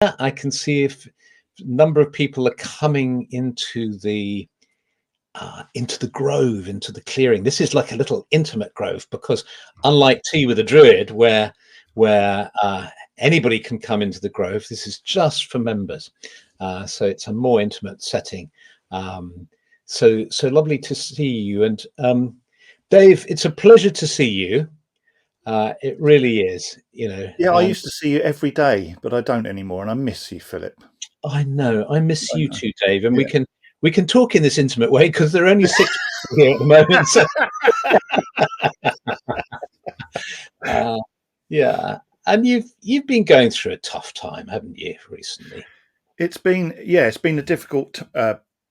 I can see if a number of people are coming into the grove, into the clearing. This is like a little intimate grove because, unlike tea with a druid, where anybody can come into the grove, this is just for members. So it's a more intimate setting. So lovely to see you, and Dave. It's a pleasure to see you. It really is. Yeah, I used to see you every day, but I don't anymore, and I miss you, Philip. I know. I miss I you know. too, Dave, and Yeah. we can talk in this intimate way because there are only six people here at the moment. So, uh, yeah, and you've been going through a tough time, haven't you, recently? It's been a difficult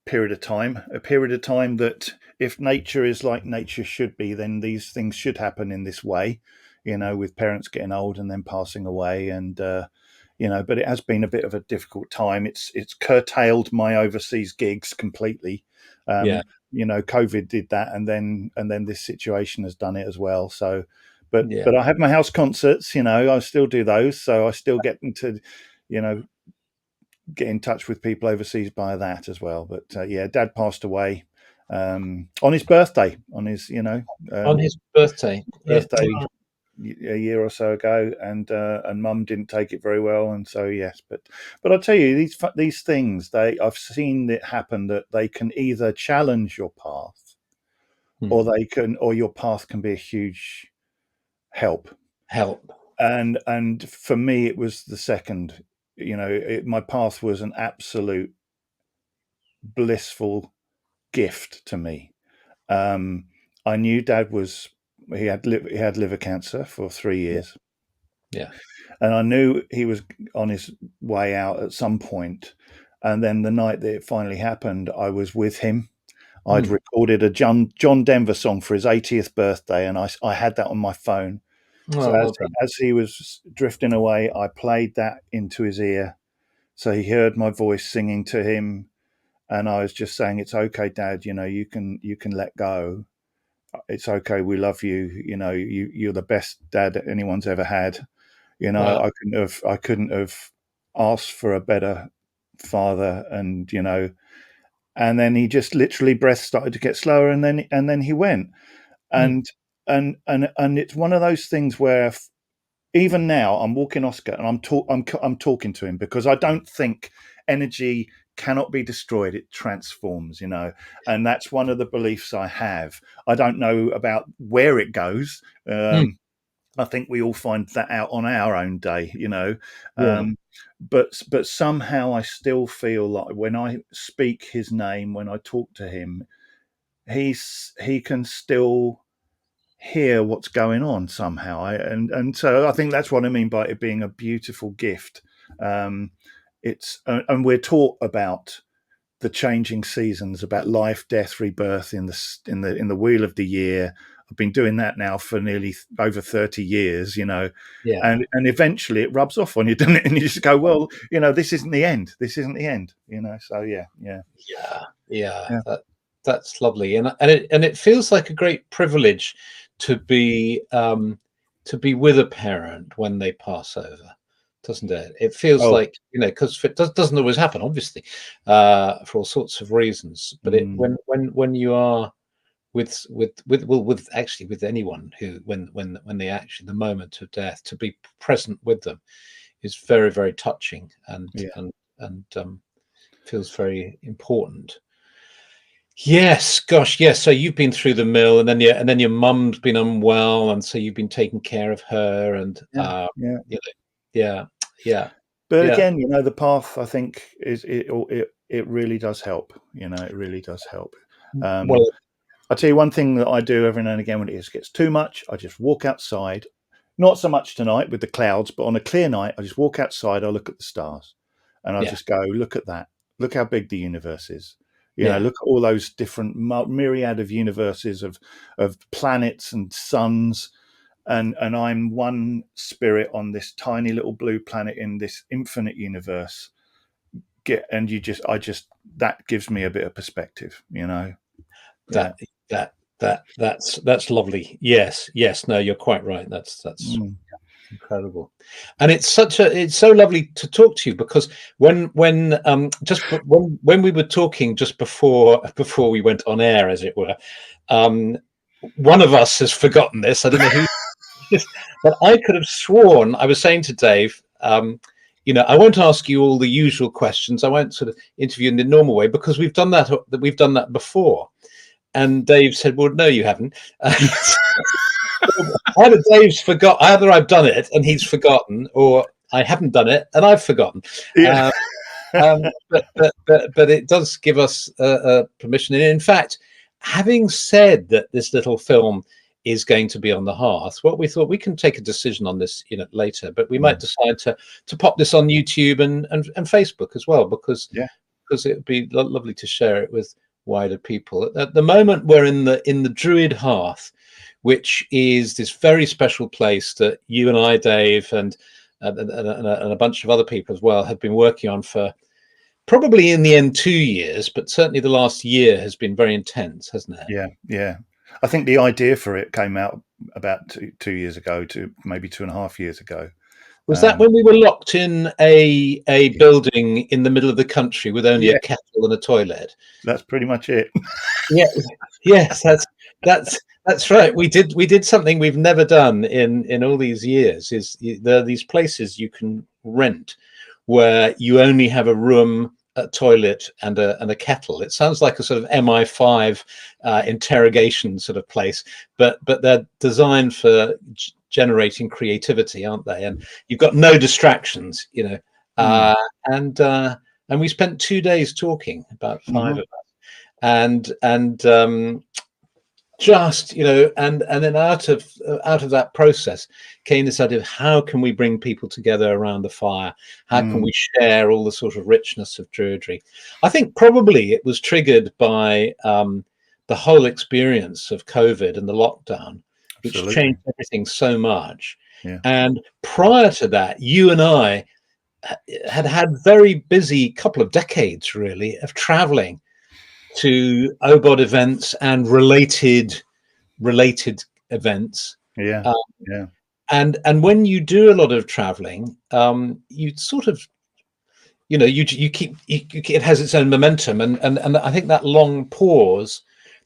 period of time. A period of time that, if nature is like nature should be, then these things should happen in this way. With parents getting old and then passing away, and But it has been a bit of a difficult time. It's curtailed my overseas gigs completely. Yeah, COVID did that, and then this situation has done it as well. So, but yeah. but I have my house concerts. I still do those, so I still get into, you know, get in touch with people overseas by that as well. But yeah, Dad passed away on his birthday, On his birthday. Yeah. birthday a year or so ago, and Mum didn't take it very well, and so yes, but I'll tell you, these things, I've seen it happen, that they can either challenge your path, Hmm. or your path can be a huge help. Help. And for me, it was the second. My path was an absolute blissful gift to me. Um, I knew Dad was he had liver cancer for three Yeah, years, yeah. and I knew he was on his way out at some point. And then the night that it finally happened, I was with him. I'd Hmm. recorded a John Denver song for his 80th birthday, and I had that on my phone. So Oh, well done. as he was drifting away, I played that into his ear, so he heard my voice singing to him, and I was just saying, "It's okay, Dad. You can let go. It's okay. We love you. You're the best dad anyone's ever had. Wow. I couldn't have asked for a better father." And then he just literally, breath started to get slower, and then he went. Hmm. And it's one of those things where, even now, I'm walking Oscar, and I'm talking to him, because I don't think energy cannot be destroyed; it transforms, and that's one of the beliefs I have. I don't know about where it goes. Hmm. I think we all find that out on our own day. Yeah. But somehow I still feel like, when I speak his name, when I talk to him, he can still hear what's going on somehow. And so I think that's what I mean by it being a beautiful gift. Um, it's and we're taught about the changing seasons, about life, death, rebirth in the wheel of the year. I've been doing that now for nearly over 30 years, Yeah. and eventually it rubs off on you, doesn't it? And you just go, well, this isn't the end. This isn't the end, So yeah, yeah, Yeah. Yeah. yeah. That's lovely, and it feels like a great privilege to be with a parent when they pass over, doesn't it? It feels Oh, like, because it doesn't always happen, obviously, for all sorts of reasons. But mm, when you are with actually with anyone who when they actually the moment of death, to be present with them is very, very touching, yeah. and feels very important. Yes, gosh, yes. So you've been through the mill, and then your mum's been unwell, and so you've been taking care of her, and Yeah, yeah. you know, yeah, yeah, But yeah. again, the path, I think, it really does help. It really does help. Um, Well, I'll tell you one thing that I do every now and again when gets too much. I just walk outside. Not so much tonight with the clouds, but on a clear night, I just walk outside. I look at the stars, and I yeah, just go, "Look at that! Look how big the universe is. yeah, Look at all those different myriad of universes, of planets and suns, and I'm one spirit on this tiny little blue planet in this infinite universe. And I just that gives me a bit of perspective. Yeah. that that's lovely. Yes, yes. No, you're quite right. That's Mm. Incredible. And it's so lovely to talk to you, because when we were talking just before we went on air, as it were, um, one of us has forgotten this. I don't know who, but I could have sworn I was saying to Dave, I won't ask you all the usual questions. I won't sort of interview in the normal way, because we've done that before. And Dave said, "Well, no, you haven't." Either Dave's forgot, either I've done it and he's forgotten, or I haven't done it and I've forgotten. Yeah. But it does give us permission. And in fact, having said that this little film is going to be on the hearth, what we thought, we can take a decision on this later, but we might decide to pop this on YouTube and Facebook as well, because it would be lovely to share it with wider people. At the moment, we're in the Druid Hearth, which is this very special place that you and I, Dave, and a bunch of other people as well have been working on for probably in the end 2 years, but certainly the last year has been very intense, hasn't it? Yeah. I think the idea for it came out about 2 years ago, to maybe 2.5 years ago. Was that when we were locked in a building in the middle of the country with only a kettle and a toilet? That's pretty much it. Yes, that's right. We did something we've never done in all these years. There are these places you can rent where you only have a room, a toilet, and a kettle. It sounds like a sort of MI5 interrogation sort of place, but they're designed for generating creativity, aren't they? And you've got no distractions, and we spent 2 days talking, about 5 of us, and just and then out of that process came this idea of, how can we bring people together around the fire? How can we share all the sort of richness of Druidry? I think probably it was triggered by the whole experience of COVID and the lockdown, which changed everything so much. And prior to that, you and I had very busy couple of decades, really, of traveling to OBOD events and related events. And when you do a lot of traveling, you sort of, you keep, it has its own momentum, and I think that long pause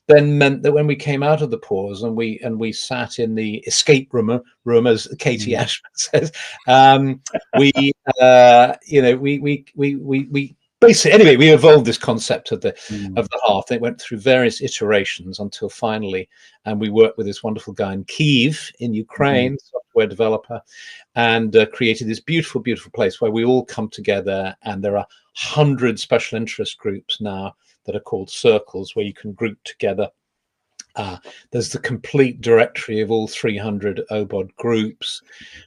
then meant that when we came out of the pause and we sat in the escape room, as Katie Ashman says, we basically, anyway, we evolved this concept of the hearth. It went through various iterations until finally, and we worked with this wonderful guy in Kyiv in Ukraine, software developer, and created this beautiful, beautiful place where we all come together. And there are 100 special interest groups now that are called circles, where you can group together. There's the complete directory of all 300 OBOD groups.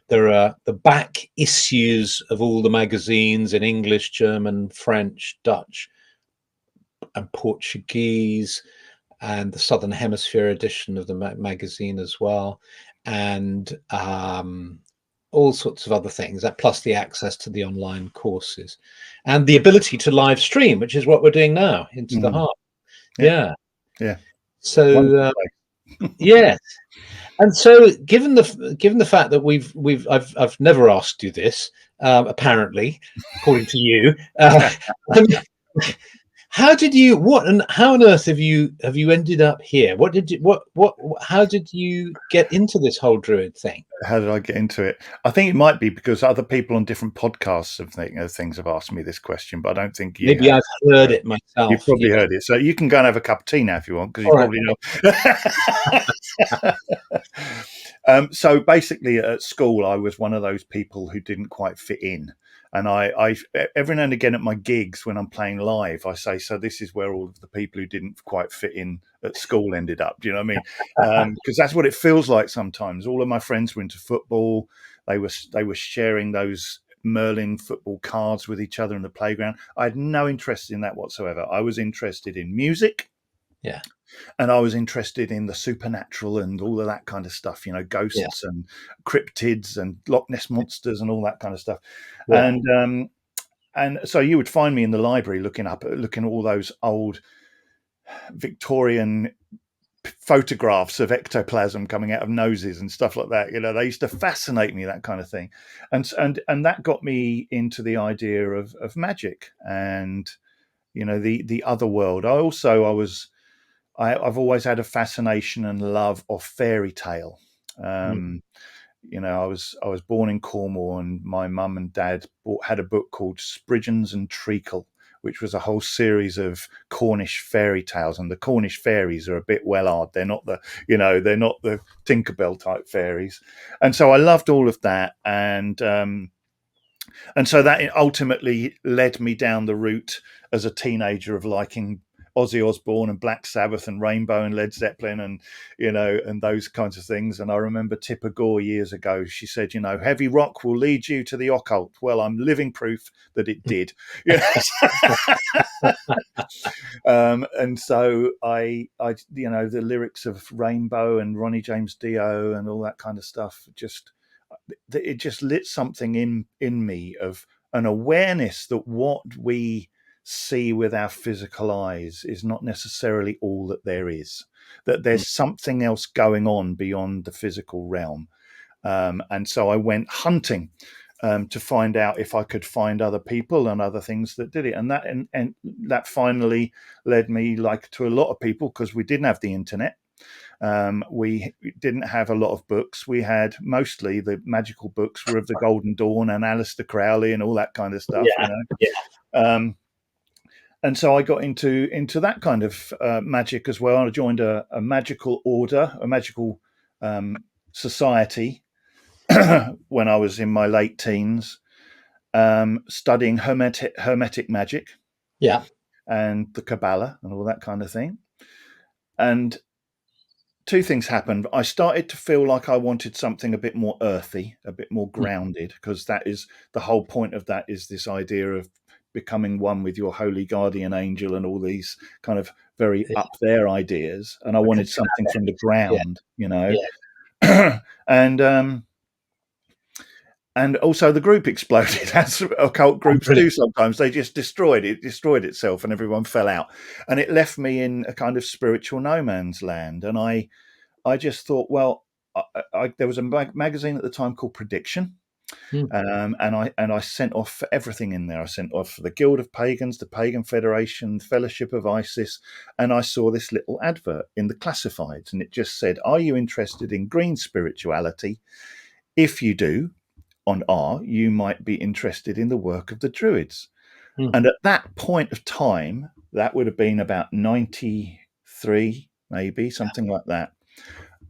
There are the back issues of all the magazines in English, German, French, Dutch, and Portuguese, and the Southern Hemisphere edition of the magazine as well, and all sorts of other things, that plus the access to the online courses and the ability to live stream, which is what we're doing now, into the heart. Yeah. So yes. And so, given the fact that I've never asked you this, apparently, according to you, how on earth have you ended up here? How did you get into this whole Druid thing? How did I get into it? I think it might be because other people on different podcasts of things have asked me this question, but I don't think you maybe have. I've heard it myself. You've probably heard it, so you can go and have a cup of tea now if you want, because you probably know. So basically, at school, I was one of those people who didn't quite fit in. And I every now and again at my gigs when I'm playing live, I say, so this is where all of the people who didn't quite fit in at school ended up. Do you know what I mean? Because that's what it feels like sometimes. All of my friends were into football. They were sharing those Merlin football cards with each other in the playground. I had no interest in that whatsoever. I was interested in music. Yeah. And I was interested in the supernatural and all of that kind of stuff, ghosts and cryptids and Loch Ness monsters and all that kind of stuff. Yeah. And so you would find me in the library looking at all those old Victorian photographs of ectoplasm coming out of noses and stuff like that. They used to fascinate me, that kind of thing, and that got me into the idea of magic and the other world. I've always had a fascination and love of fairy tale. Mm. I was born in Cornwall, and my mum and dad had a book called Spridgeons and Treacle, which was a whole series of Cornish fairy tales. And the Cornish fairies are a bit well-odd. They're not the Tinkerbell type fairies. And so I loved all of that, and so that ultimately led me down the route as a teenager of liking Ozzy Osbourne and Black Sabbath and Rainbow and Led Zeppelin and those kinds of things. And I remember Tipper Gore years ago, she said, heavy rock will lead you to the occult. Well, I'm living proof that it did. And so the lyrics of Rainbow and Ronnie James Dio and all that kind of stuff, it just lit something in me of an awareness that what we see with our physical eyes is not necessarily all that there is, that there's something else going on beyond the physical realm. And so I went hunting to find out if I could find other people and other things that did it. And that finally led me, like to a lot of people, because we didn't have the internet. We didn't have a lot of books. We had mostly the magical books were of the Golden Dawn and Aleister Crowley and all that kind of stuff, Yeah. And so I got into that kind of magic as well. I joined a magical order, a magical society when I was in my late teens, studying hermetic magic Yeah. and the Kabbalah and all that kind of thing. And two things happened. I started to feel like I wanted something a bit more earthy, a bit more grounded, because that is the whole point of that, is this idea of becoming one with your holy guardian angel and all these kind of very Yeah. up there ideas. And I wanted something from the Yeah. ground, Yeah. and also the group exploded, as occult Oh, groups brilliant. do sometimes. They just destroyed itself, and everyone fell out. And it left me in a kind of spiritual no man's land. And I just thought, well, there was a magazine at the time called Prediction, Mm. and I sent off for everything in there. I sent off for the Guild of Pagans, the Pagan Federation, Fellowship of Isis, and I saw this little advert in the classifieds, and it just said, "Are you interested in green spirituality? If you do, you might be interested in the work of the Druids." Mm. And at that point of time, that would have been about 93, maybe something like that.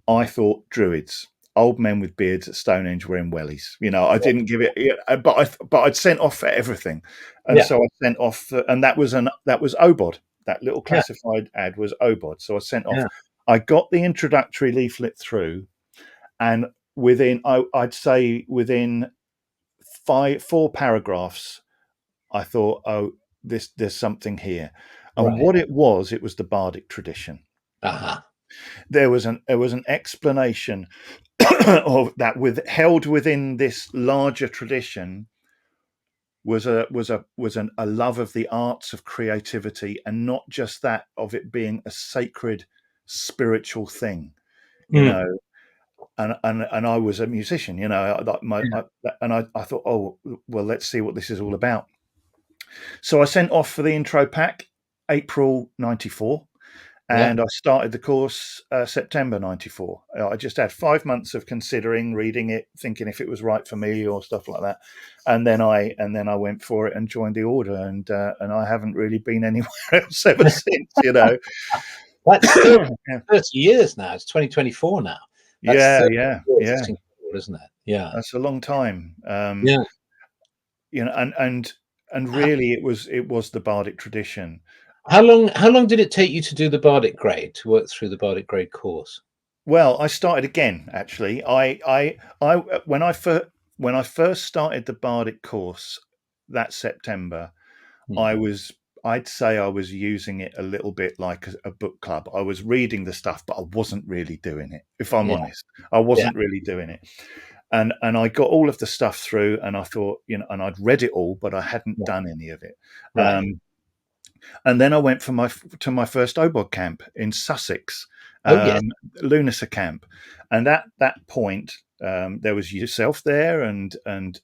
I thought Druids, old men with beards at Stonehenge wearing wellies. I didn't give it, but I'd sent off for everything, and Yeah. so I sent off, and that was OBOD. That little Yeah. classified ad was OBOD. So I sent off. Yeah. I got the introductory leaflet through, and I'd say within 4 paragraphs, I thought, oh, there's something here. And Right. what it was the bardic tradition. Uh-huh. There was an explanation of that held within this larger tradition was a love of the arts, of creativity, and not just that, of it being a sacred spiritual thing, you Mm. know. And I was a musician, Yeah. I thought, oh well, let's see what this is all about. So I sent off for the intro pack April 94. Yeah. And I started the course September 94. I just had 5 months of considering, reading it, thinking if it was right for me or stuff like that, and then I went for it and joined the order, and I haven't really been anywhere else ever since. That's Yeah, 30 years now. It's 2024 now. That's yeah, 30 yeah, years. yeah. It's incredible, isn't it? Yeah. That's a long time. Yeah. And How, really, it was the bardic tradition. how long did it take you to do the Bardic grade, to work through the Bardic grade course? Well, I started again. Actually, I when I first started the bardic course that September, Mm. I was I'd say I was using it a little bit like a book club. I was reading the stuff, but I wasn't really doing it. If I'm Yeah. honest, I Yeah. wasn't really doing it. And I got all of the stuff through, and I thought, and I'd read it all, but I hadn't Yeah. done any of it. Right. Um, And then I went for my first OBOD camp in Sussex, Oh yes. Lunacer camp. And at that point, there was yourself there and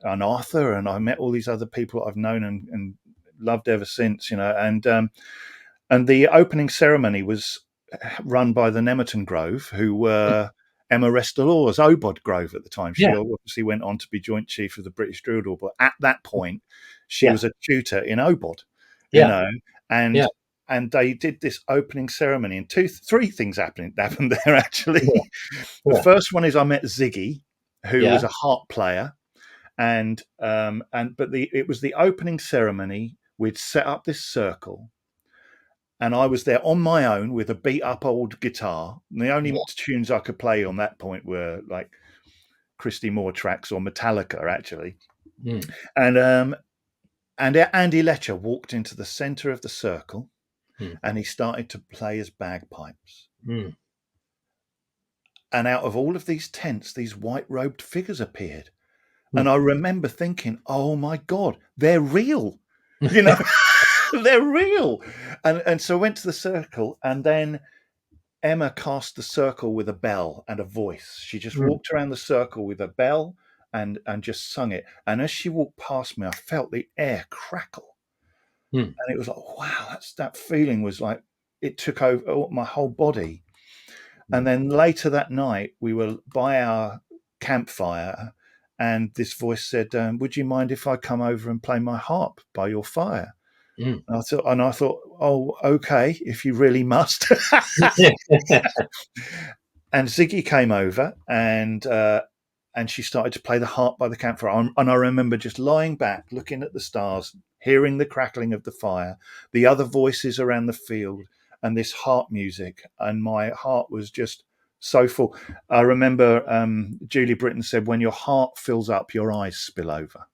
Arthur, and I met all these other people I've known and loved ever since, and the opening ceremony was run by the Nemerton Grove, who were Emma Restalaw's OBOD Grove at the time. She Yeah. obviously went on to be Joint Chief of the British Druid Order, but at that point, she Yeah. was a tutor in OBOD, Yeah. and Yeah. and they did this opening ceremony, and three things happened there actually. Yeah. The Yeah. first one is I met Ziggy, who Yeah. was a harp player, and it was the opening ceremony. We'd set up this circle, and I was there on my own with a beat up old guitar. And the only tunes I could play on that point were like Christy Moore tracks or Metallica, actually. Mm. And Andy Letcher walked into the center of the circle, and he started to play his bagpipes. Mm. And out of all of these tents, these white robed figures appeared. And I remember thinking, oh my God, they're real, they're real. And so I went to the circle, and then Emma cast the circle with a bell and a voice. She just walked around the circle with a bell and just sung it. And as she walked past me, I felt the air crackle. And it was like, wow, that feeling was like, it took over my whole body. And then later that night, we were by our campfire, and this voice said, would you mind if I come over and play my harp by your fire? And I thought, oh, okay, if you really must. And Ziggy came over, and she started to play the harp by the campfire. And I remember just lying back, looking at the stars, hearing the crackling of the fire, the other voices around the field, and this harp music. And my heart was just so full. I remember Julie Britton said, when your heart fills up, your eyes spill over.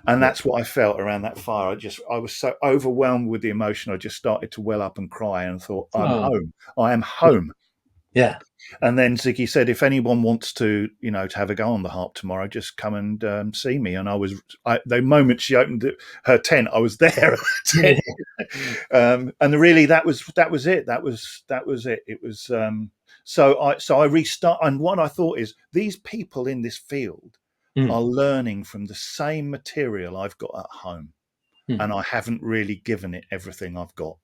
And that's what I felt around that fire. I was so overwhelmed with the emotion. I just started to well up and cry and thought, I'm home. I am home. Yeah. And then Ziggy said, if anyone wants to, to have a go on the harp tomorrow, just come and see me. And the moment she opened her tent, I was there. And really, that was it. That was it. It was so I restart. And what I thought is, these people in this field are learning from the same material I've got at home, and I haven't really given it everything I've got.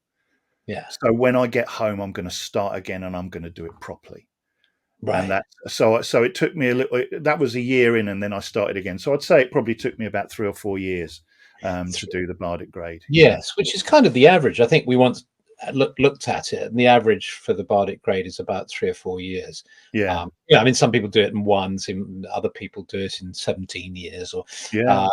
Yeah. So when I get home, I'm going to start again, and I'm going to do it properly. Right. And so it took me a little. That was a year in, and then I started again. So I'd say it probably took me about 3 or 4 years to do the Bardic grade. Yes, which is kind of the average. I think we once looked at it, and the average for the Bardic grade is about 3 or 4 years. Yeah. I mean, some people do it in one, other people do it in 17 years, or and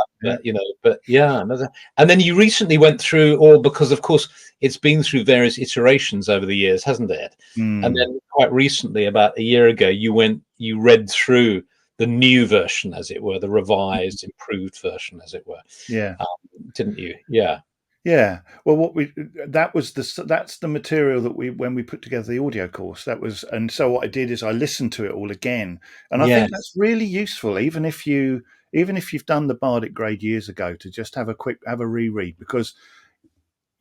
then you recently went through, because of course it's been through various iterations over the years, hasn't it? And then quite recently, about a year ago, you read through the new version, as it were, the revised, improved version, as it were. Yeah. Didn't you? Yeah. Yeah. Well, that's the material that when we put together the audio course, and so what I did is I listened to it all again, and I think that's really useful, even if you've done the Bardic grade years ago, to just have a reread, because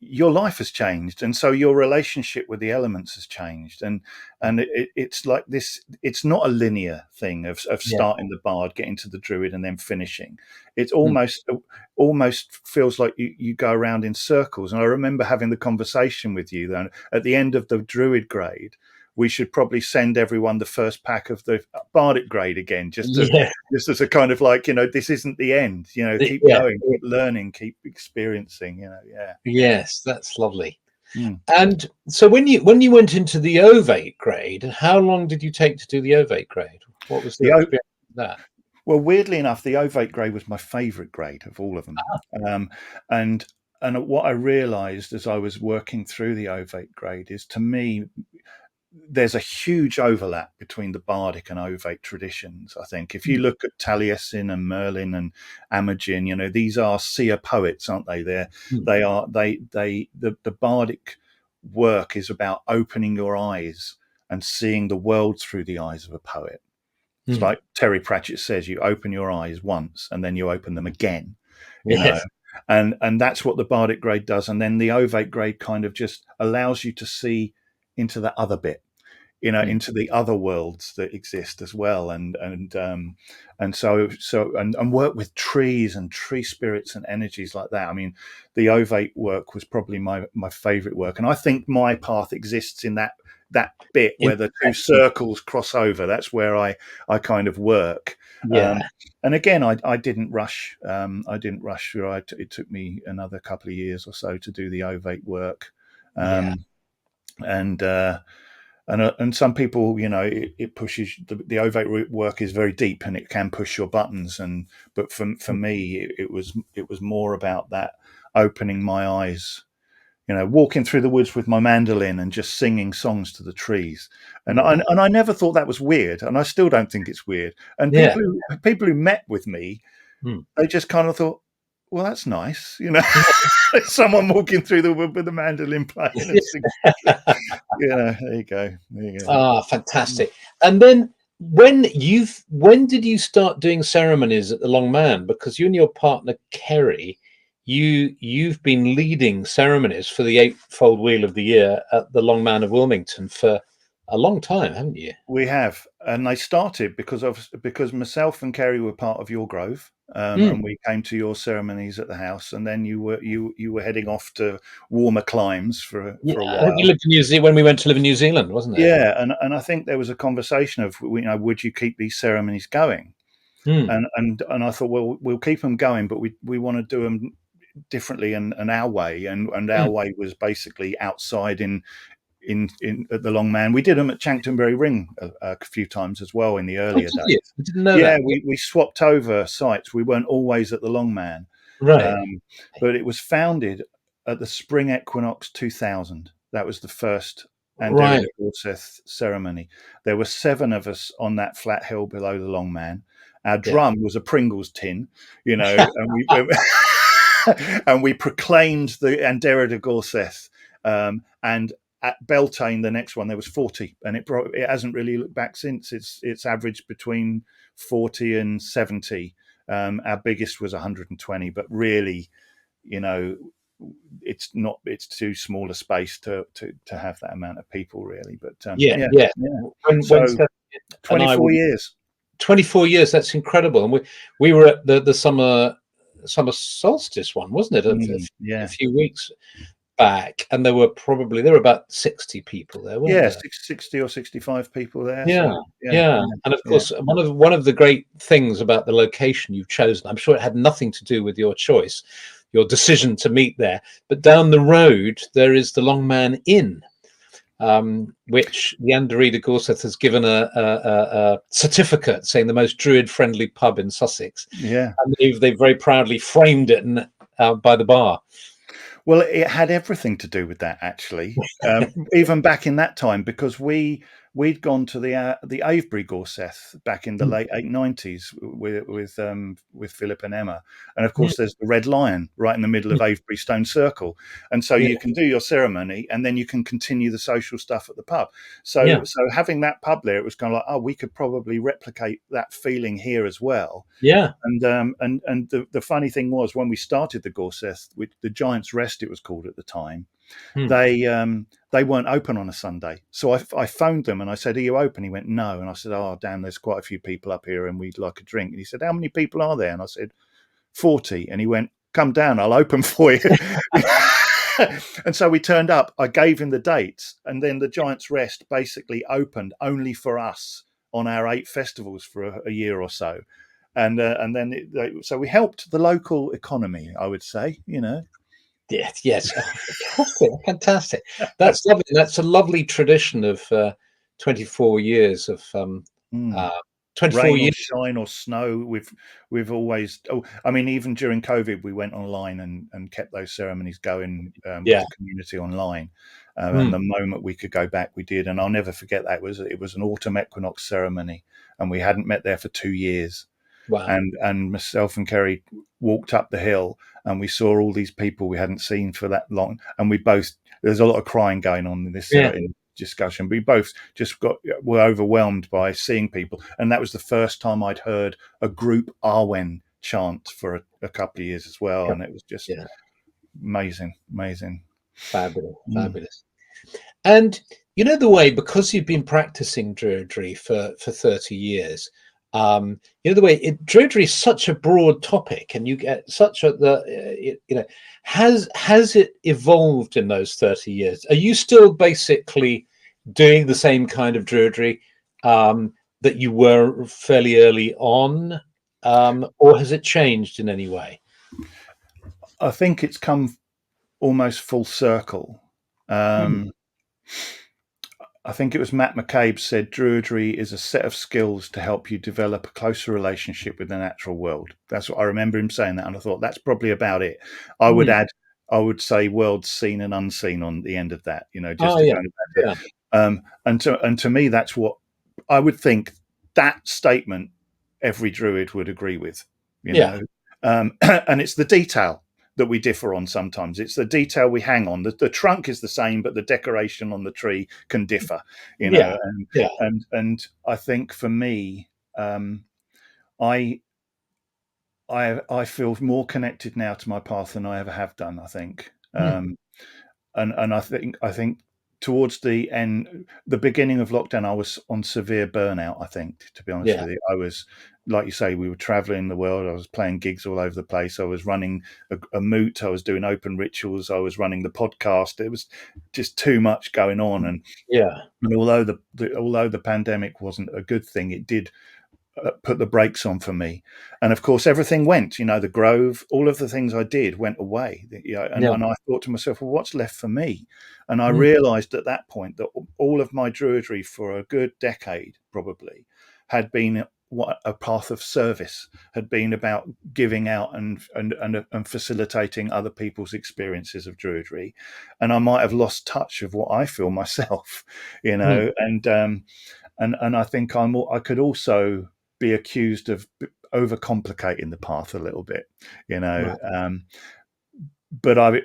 your life has changed, and so your relationship with the elements has changed, and it's like this. It's not a linear thing of starting the bard, getting to the druid, and then finishing. It's almost feels like you go around in circles. And I remember having the conversation with you then at the end of the druid grade. We should probably send everyone the first pack of the Bardic grade again, just as a kind of like, this isn't the end. Keep going, keep learning, keep experiencing. Yeah. Yes, that's lovely. And so when you went into the ovate grade, how long did you take to do the ovate grade? What was the experience of that? Well, weirdly enough, the ovate grade was my favourite grade of all of them. And what I realised as I was working through the ovate grade is, to me, there's a huge overlap between the Bardic and ovate traditions. I think if you look at Taliesin and Merlin and Amagin, these are seer poets, aren't they? The Bardic work is about opening your eyes and seeing the world through the eyes of a poet. It's like Terry Pratchett says, you open your eyes once and then you open them again. and that's what the bardic grade does. And then the ovate grade kind of just allows you to see into that other bit, Mm. into the other worlds that exist as well, and so work with trees and tree spirits and energies like that. I mean, the ovate work was probably my favorite work, and I think my path exists in that bit where the two Interesting. circles cross over. That's where I kind of work. Yeah. And again, I didn't rush. I didn't rush through. It took me another couple of years or so to do the ovate work, Yeah. and and some people, it pushes the ovate work is very deep and it can push your buttons. And but for me, it was more about that opening my eyes, walking through the woods with my mandolin and just singing songs to the trees. And I, Right. and I never thought that was weird, and I still don't think it's weird. And Yeah. people who met with me, Mm. they just kind of thought, well, that's nice, Yeah. someone walking through the wood with a mandolin playing and singing. There you go. There you go. Ah, fantastic. And then when did you start doing ceremonies at the Long Man? Because you and your partner Kerry, you've been leading ceremonies for the Eightfold Wheel of the Year at the Long Man of Wilmington for a long time, haven't you? We have, and they started because myself and Kerry were part of your grove, Mm. and we came to your ceremonies at the house, and then you were heading off to warmer climes Yeah, for a I think you while. lived in New Zealand when we went to live in New Zealand, wasn't it? Yeah, and I think there was a conversation of, would you keep these ceremonies going? Mm. And I thought, well, we'll keep them going, but we want to do them differently and our way, and our Mm. way was basically outside in at the Long Man. We did them at Chanctonbury Ring a few times as well in the Oh, earlier did you? days. I didn't know Yeah, that. we swapped over sites. We weren't always at the Long Man, Right. um, but it was founded at the Spring Equinox 2000. That was the first Andera Right. de Gorseth ceremony. There were 7 of us on that flat hill below the Long Man. Our Yeah. drum was a Pringles tin, and we and we proclaimed the Andera de Gorseth, and at Beltane, the next one, there was 40, and it hasn't really looked back since. It's averaged between 40 and 70. Our biggest was 120, but really, you know, it's too small a space to have that amount of people, really. But Yeah. yeah, Yeah. yeah. When So Steph and I 24 years. 24 years, that's incredible. And we were at the summer solstice one, wasn't it? A Yeah, few weeks back, and there were about 60 people there, weren't yeah, there? 60 or 65 people there. Yeah, So yeah, yeah. yeah, And of yeah, course, one of the great things about the location you've chosen, I'm sure it had nothing to do with your choice, your decision to meet there, but down the road there is the Longman Inn, which the Anderida Gorseth has given a certificate saying the most druid-friendly pub in Sussex, yeah. and they've very proudly framed it and by the bar. Well, it had everything to do with that, actually. Even back in that time, because we'd gone to the Avebury Gorseth back in the Mm. late 890s with Philip and Emma, and of Mm. course there's the Red Lion right in the middle of Avebury Stone Circle, and so Yeah, you can do your ceremony and then you can continue the social stuff at the pub. So yeah, so having that pub there, it was kind of like, oh, we could probably replicate that feeling here as well. yeah. And the funny thing was, when we started the Gorseth, with the Giant's Rest, it was called at the time, Mm. they weren't open on a Sunday. So I phoned them and I said, "Are you open?" He went, "No." And I said, "Oh, damn, there's quite a few people up here and we'd like a drink." And he said, "How many people are there?" And I said, 40. And he went, "Come down, I'll open for you." And so we turned up. I gave him the dates, and then the Giant's Rest basically opened only for us on our 8 festivals for a year or so. And then so we helped the local economy, I would say. Yes, yes. Oh, fantastic, fantastic. That's lovely. That's a lovely tradition of 24 years of Mm. uh, 24 Rain or years. shine or snow, we've always. Oh, I mean, even during COVID, we went online and kept those ceremonies going, with Yeah. the community online. And Mm. the moment we could go back, we did. And I'll never forget that. It was an autumn equinox ceremony, and we hadn't met there for 2 years. Wow. And myself and Kerry walked up the hill, and we saw all these people we hadn't seen for that long, and we both, there's a lot of crying going on in this Yeah. discussion. We both just were overwhelmed by seeing people, and that was the first time I'd heard a group Arwen chant for a couple of years as well, and it was just Yeah, amazing. fabulous, Mm. fabulous. And you know the way, because you've been practicing Druidry for 30 years, you know the way Druidry is such a broad topic, and you get such a you know, has it evolved in those 30 years? Are you still basically doing the same kind of Druidry that you were fairly early on, or has it changed in any way? I think it's come almost full circle. Hmm. I think it was Matt McCabe said Druidry is a set of skills to help you develop a closer relationship with the natural world. That's what I remember him saying that, and I thought that's probably about it. I would Hmm. add, I would say worlds seen and unseen on the end of that, just Oh to yeah, kind of add yeah, and to me that's what I would think that statement every druid would agree with, you yeah, know. And it's the detail that we differ on sometimes. It's the detail we hang on. The trunk is the same, but the decoration on the tree can differ, yeah, and yeah. I think for me, um, I I feel more connected now to my path than I ever have done. I think, Hmm. and I think towards the end, the beginning of lockdown, I was on severe burnout. I think, to be honest Yeah, with you, I was, like you say, we were traveling the world. I was playing gigs all over the place. I was running a moot. I was doing open rituals. I was running the podcast. It was just too much going on, yeah. and although the pandemic wasn't a good thing, it did put the brakes on for me. And of course, everything went. The Grove, all of the things I did went away. Yeah. And I thought to myself, well, what's left for me? And I Mm, realised at that point that all of my druidry for a good decade probably had been what a path of service, had been about giving out and facilitating other people's experiences of druidry. And I might have lost touch of what I feel myself, mm, and I think I could also be accused of overcomplicating the path a little bit, you know. right. But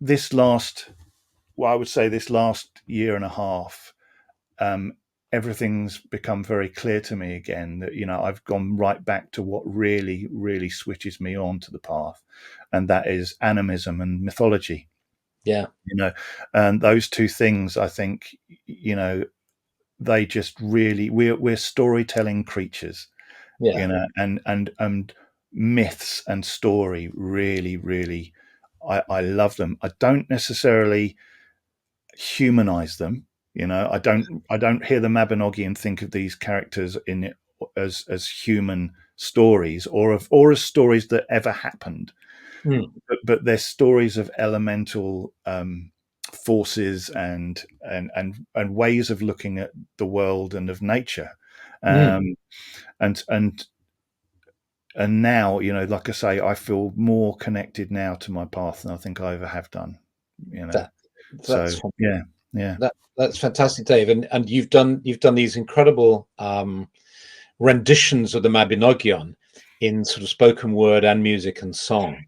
this last, well, I would say this last year and a half, um, everything's become very clear to me again that I've gone right back to what really, really switches me on to the path, and that is animism and mythology. Yeah. You know, and those two things, I think, you know, they just really we're storytelling creatures, Yeah. and myths and story really, really, I love them. I don't necessarily humanize them. I don't hear the Mabinogi and think of these characters in it as human stories, or as stories that ever happened, Mm, but they're stories of elemental forces and ways of looking at the world and of nature. mm. um, and and and now, like I say, I feel more connected now to my path than I think I ever have done. You know, That so that's yeah, yeah, that's fantastic, Dave. And you've done these incredible renditions of the Mabinogion in sort of spoken word and music and song.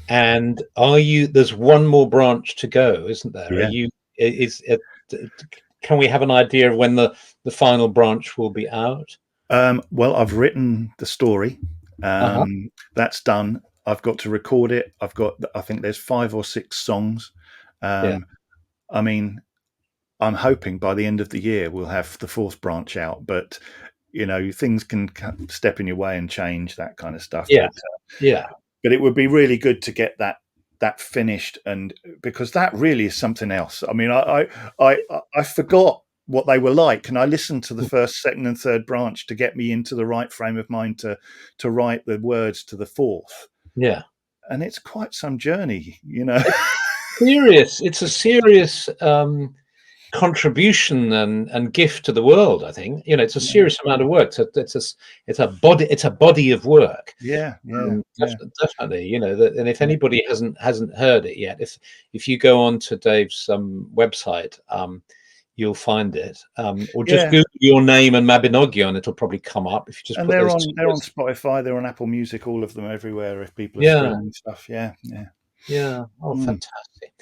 And there's one more branch to go, isn't there? Are yeah. you is it, can we have an idea of when the final branch will be out? Well, I've written the story. Uh-huh. That's done. I've got to record it. I think there's 5 or 6 songs. Yeah. Um, I mean, I'm hoping by the end of the year we'll have the fourth branch out, but things can step in your way and change that kind of stuff. Yeah. Yeah. But it would be really good to get that finished, and because that really is something else. I mean, I forgot what they were like, and I listened to the first, second, and third branch to get me into the right frame of mind to write the words to the fourth, Yeah. and it's quite some journey. It's a serious contribution and gift to the world. I think it's a serious amount of work. It's a body of work. Yeah, yeah, yeah, Definitely, and if yeah, anybody hasn't heard it yet, if you go on to Dave's website, you'll find it, or just yeah. Google your name and Mabinogion, it'll probably come up if you just And put they're those on two they're on words. Spotify, they're on Apple Music, all of them, everywhere. If people are Yeah, streaming stuff, yeah, yeah. yeah. Oh, Mm. fantastic.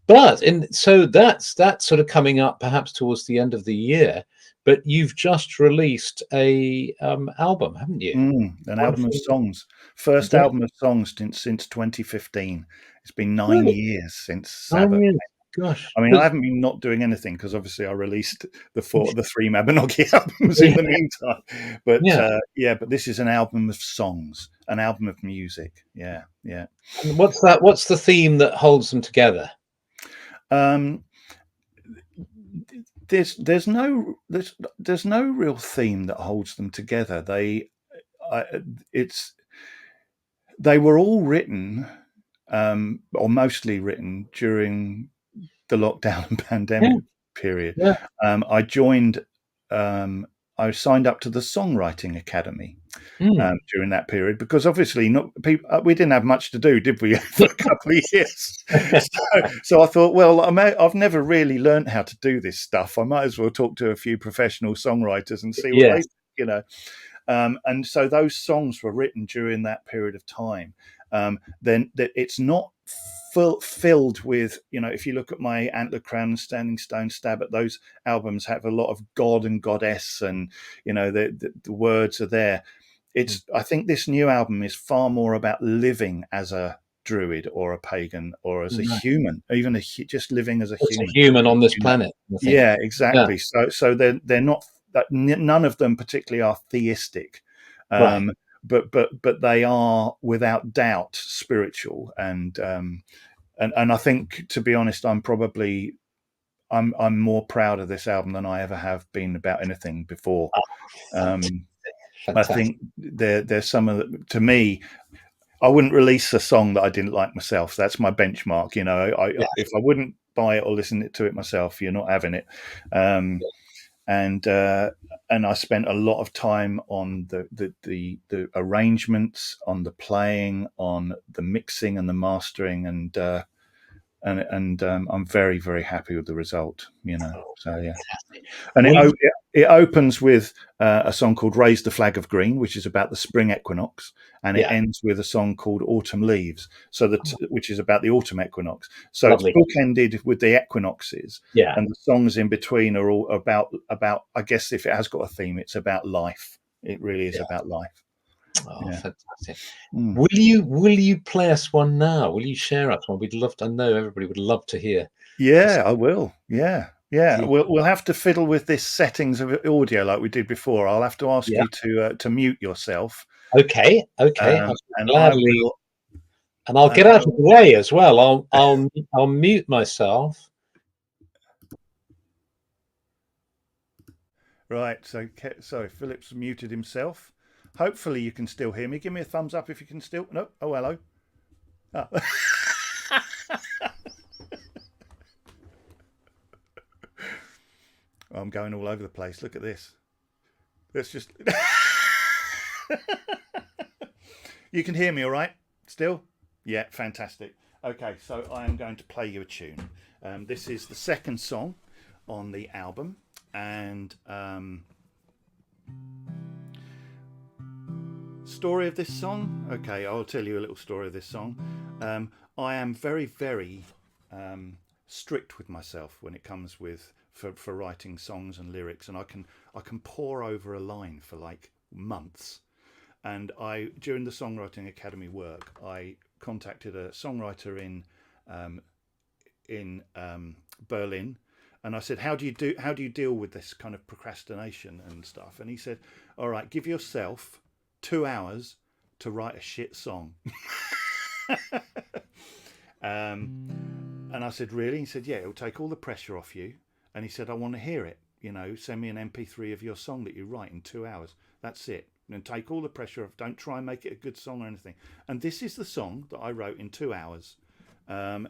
But and so that's sort of coming up perhaps towards the end of the year. but you've just released a album, haven't you? An album of Wonderful. songs. First Yeah, album of songs since 2015. It's been 9 really? years since 9 Sabbath. years. Gosh. I mean, I 'Cause haven't been not doing anything because obviously I released the three Mabinogi albums in yeah, the meantime. But yeah. yeah, but this is an album of songs, an album of music. Yeah, yeah. And what's the theme that holds them together? Um, there's no real theme that holds them together. I, it's they were all written, or mostly written during the lockdown and Yeah, pandemic period. yeah. I joined. I signed up to the Songwriting Academy Mm. during that period because obviously not people. We didn't have much to do, did we, for a couple of years? So I thought, well, I've never really learned how to do this stuff. I might as well talk to a few professional songwriters and see what Yes. they, you know. And so those songs were written during that period of time. Then that it's not filled with, if you look at my Antler Crown, Standing Stone, Stab At, those albums have a lot of God and Goddess, and the words are there. Mm. I think this new album is far more about living as a druid or a pagan or as a Right. human, even just living as a It's a human. human on this You know? planet, I think. Yeah, Yeah, exactly. So they're not that, none of them particularly are theistic, right. but they are without doubt spiritual, and I think, to be honest, I'm more proud of this album than I ever have been about anything before. Oh, fantastic. Um, I Fantastic. think there's some of the, to me, I wouldn't release a song that I didn't like myself. That's my benchmark. Yeah, If I wouldn't buy it or listen to it myself, you're not having it. Um, yeah. and and I spent a lot of time on the arrangements, on the playing, on the mixing and the mastering, and I'm very, very happy with the result. Oh, So yeah. fantastic. And Well, it opens with a song called "Raise the Flag of Green," which is about the spring equinox, and it yeah, ends with a song called "Autumn Leaves," oh, which is about the autumn equinox. So it's lovely. bookended with the equinoxes, Yeah. and the songs in between are all about. I guess if it has got a theme, it's about life. It really is Yeah. about life. Oh, Yeah. fantastic. Mm. Will you play us one now? Will you share us one? We'd love to. I know everybody would love to hear this. Yeah, I will. Yeah, yeah. Yeah. We'll have to fiddle with this settings of audio like we did before. I'll have to ask Yeah. you to mute yourself, Okay. Okay. I shall and I gladly, will. and I'll And get out of the way as well. I'll mute myself. right. So Philip's muted himself. Hopefully you can still hear me. Give me a thumbs up if you can still. No. Oh, hello. Oh. I'm going all over the place. Look at this. Let's just. You can hear me all right? Still? Yeah, fantastic. Okay, so I am going to play you a tune. This is the second song on the album, and story of this song. Okay, I'll tell you a little story of this song. I am very, very strict with myself when it comes for writing songs and lyrics, and I can pore over a line for like months. And during the Songwriting Academy work, I contacted a songwriter in Berlin, and I said, how do you deal with this kind of procrastination and stuff? And he said, all right, give yourself 2 hours to write a shit song. And I said, really? He said, yeah, it'll take all the pressure off you. And he said, I want to hear it. Send me an MP3 of your song that you write in 2 hours. That's it. And take all the pressure off. Don't try and make it a good song or anything. And this is the song that I wrote in 2 hours. And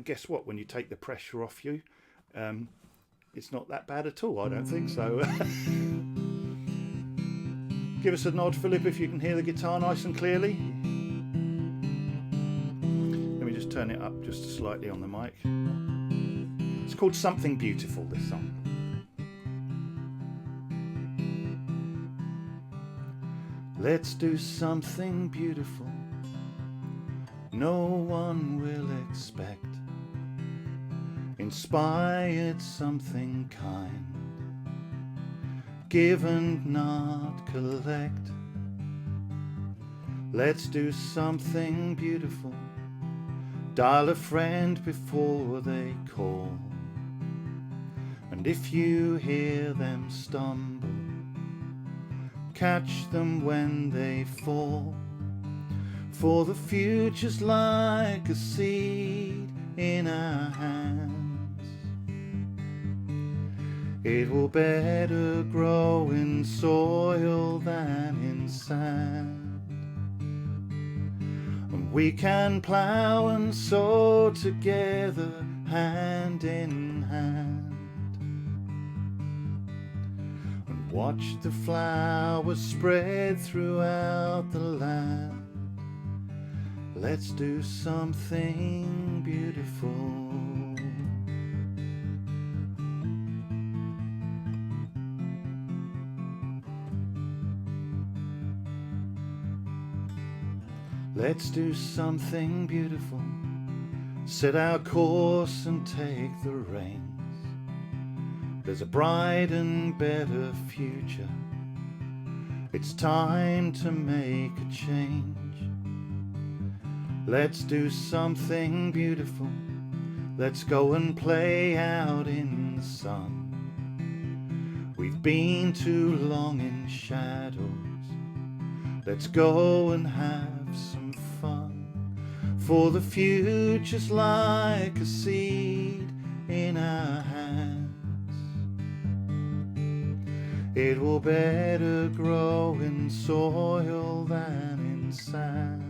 guess what? When you take the pressure off you, it's not that bad at all. I don't think so. Give us a nod, Philip, if you can hear the guitar nice and clearly. Let me just turn it up just slightly on the mic. It's called Something Beautiful, this song. Let's do something beautiful no one will expect. Inspired something kind give and not collect. Let's do something beautiful. Dial a friend before they call. And if you hear them stumble, catch them when they fall. For the future's like a seed in our hands. It will better grow in soil than in sand. And we can plough and sow together, hand in hand. And watch the flowers spread throughout the land. Let's do something beautiful. Let's do something beautiful. Set our course and take the reins. There's a bright and better future. It's time to make a change. Let's do something beautiful. Let's go and play out in the sun. We've been too long in shadows. Let's go and have some fun. For the future's like a seed in our hands. It will better grow in soil than in sand.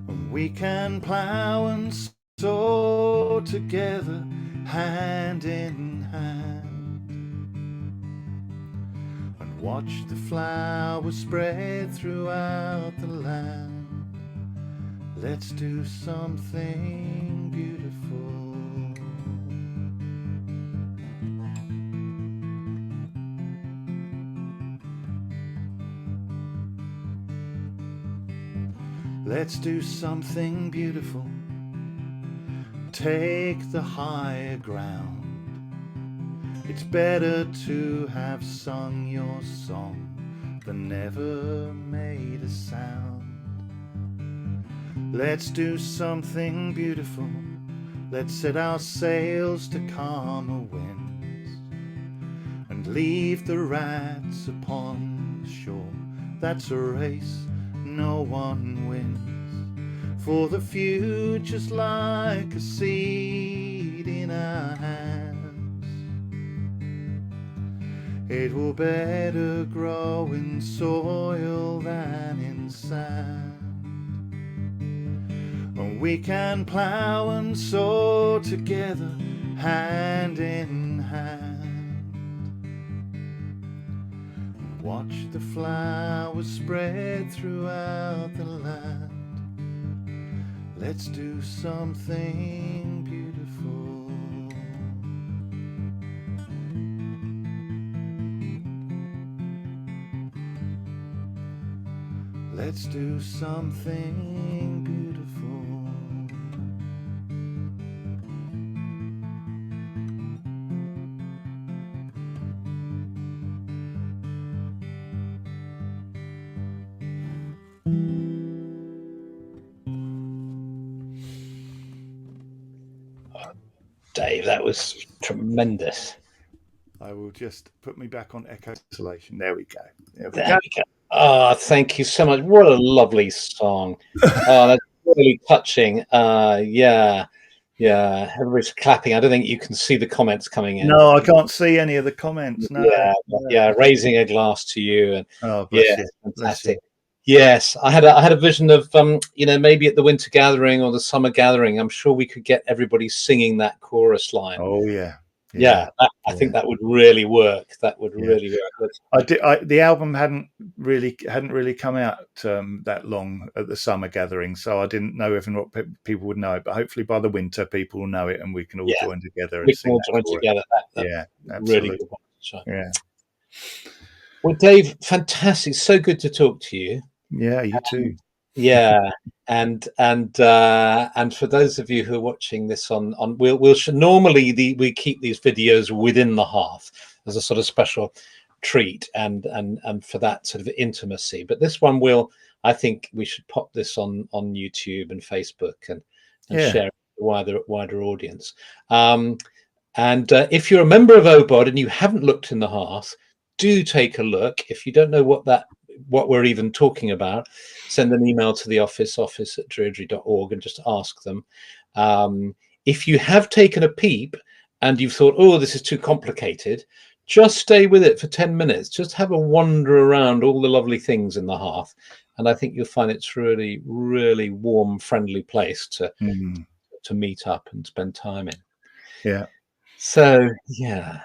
And we can plough and sow together, hand in hand. And watch the flowers spread throughout the land. Let's do something beautiful. Let's do something beautiful. Take the higher ground. It's better to have sung your song than never made a sound. Let's do something beautiful. Let's set our sails to calmer winds and leave the rats upon the shore. That's a race no one wins. For the future's like a seed in our hands. It will better grow in soil than in sand. And we can plough and sow together, hand in hand. Watch the flowers spread throughout the land. Let's do something beautiful. Let's do something beautiful. Dave, that was tremendous. I will just put me back on echo isolation. There we go. There we go. Oh, thank you so much. What a lovely song. Oh, that's really touching. Yeah. Everybody's clapping. I don't think you can see the comments coming in. No, I can't see any of the comments. No. Yeah. Raising a glass to you. And oh, bless you. Fantastic. Yes, I had a vision of maybe at the winter gathering or the summer gathering. I'm sure we could get everybody singing that chorus line. Oh yeah. I think that would really work. That would really work. The album hadn't really come out that long at the summer gathering, so I didn't know if and what people would know it. But hopefully by the winter, people will know it, and we can all join together. We can all join together. Absolutely. Really good one. Yeah. Well, Dave, fantastic. So good to talk to you. Yeah, you too. Yeah, and for those of you who are watching this on normally we keep these videos within the hearth, as a sort of special treat, and for that sort of intimacy. But this one will, I think we should pop this on YouTube and Facebook, and Yeah. share it with a wider audience. And if you're a member of OBOD and you haven't looked in the hearth, do take a look. If you don't know what we're even talking about, send an email to the office at druidry.org, and just ask them. If you have taken a peep and you've thought, oh, this is too complicated, just stay with it for 10 minutes. Just have a wander around all the lovely things in the hearth. And I think you'll find it's really, really warm, friendly place to meet up and spend time in. Yeah. So, yeah,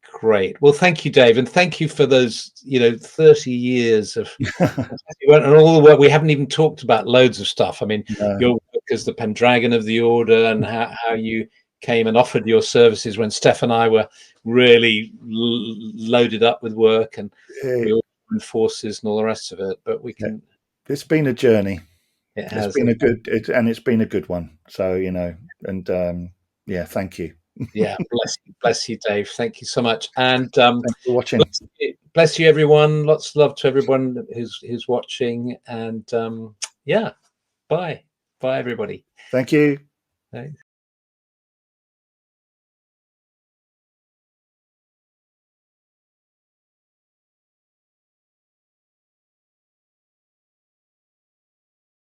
great. Well, thank you, Dave. And thank you for those, 30 years of and all the work. We haven't even talked about loads of stuff. I mean, your work as the Pendragon of the Order, and how you came and offered your services when Steph and I were really loaded up with work, and we all joined forces and all the rest of it. But we can. It's been a journey. It has. It's been a good one. So, and yeah, thank you. Yeah, bless you, Dave. Thank you so much. And thanks for watching. Bless you, everyone. Lots of love to everyone who's watching. And yeah, bye, everybody. Thank you. Thanks.